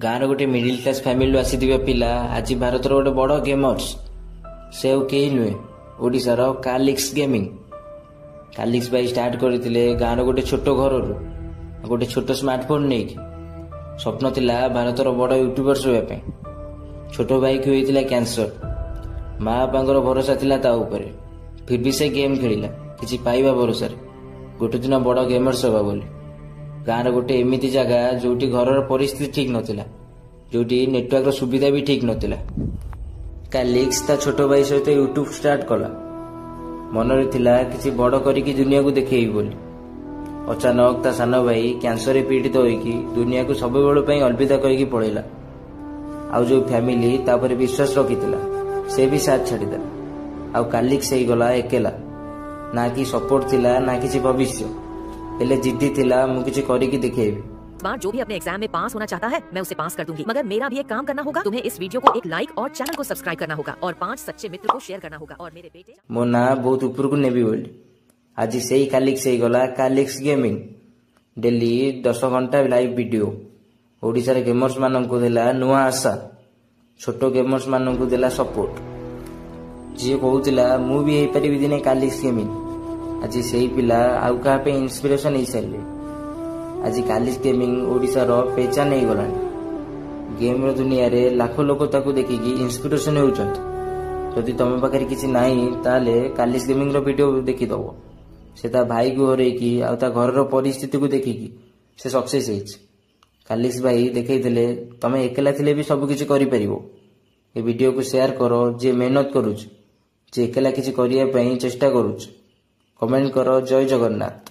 गाँव गोटे middle class family आसी पिला आज भारत गोटे बड़ गेमर्स से कई नुहे ओडिशार कालिक्स गेमिंग कालिक्स भाई स्टार्ट करते गाँव गोटे छोट घर गोटे छोट स्मार्टफोन नहीं स्वप्न थिला भारतर बड़ यूट्यूबर्स होगापी छोट भाई की होता कैंसर माँ बापा भरोसा थिला ता उपरे फिर भी से गेम खेलिला किसी पाइबा भरोसा गोटे दिन बड़ गेमर्स होगा बोली गाँव गोटे एमती जगह जो घर परिस्थिति ठीक नथिला जो नेटवर्क सुविधा भी ठीक नथिला कालिक्स ता छोट भाई सहित यूट्यूब स्टार्ट कला मनरे थिला किसी बड़ करिकी दुनिया को देखेबी बोली अचानक ता सान भाई कैंसर पीड़ित होइकी दुनिया को सब बेल अलविदा कहीकि पड़ेला आउ जो फैमिली तापर विश्वास रखिथिला से भी साथ छाड़ीदेला आउ कालिक्स हो गला एकेला ना कि सपोर्ट थिला ना किसी भविष्य हेले जिद्दी थिला मु किछि करिकी देखेबी बार जो भी अपने एग्जाम में पास होना चाहता है मैं उसे पास कर दूंगी मगर मेरा भी एक काम करना होगा तुम्हें इस वीडियो को एक लाइक और चैनल को सब्सक्राइब करना होगा और 5 सच्चे मित्र को शेयर करना होगा और मेरे बेटे मो ना बहुत ऊपर को नेबी बोली आज से ही कालिक्स हो गला कालिक्स गेमिंग डेली 10 घंटा लाइव वीडियो ओडिशा रे गेमर्स मानन को देला नुआ आशा छोटो गेमर्स मानन को देला सपोर्ट जी कहूतिला मु भी हेई परिबी दिने कालिक्स गेमिंग आज से ही पिला आउ का पे इंस्पिरेशन ही सारे आज कालिक्स गेमिंग ओडिशा रो पहचान हो गला गेम रो दुनिया रे लाखों लोग ताकू देखिकी इंस्पिरेशन होउछंत जदि तुम पाखे किसी नाई ताले कालिक्स गेमिंग रो वीडियो देखी दबो से ता भाई को हरैकी आ ता घर रो परिस्थिति को देखिकी से सक्सेस हेछ कालिक्स भाई देखैथिले तमे एकेला थिले भी सब किछि करि परिबो ए वीडियो को शेयर करो जे मेहनत करूछ जे एकेला किछि करिया पई चेष्टा करूछ कमेंट करो जय जगन्नाथ।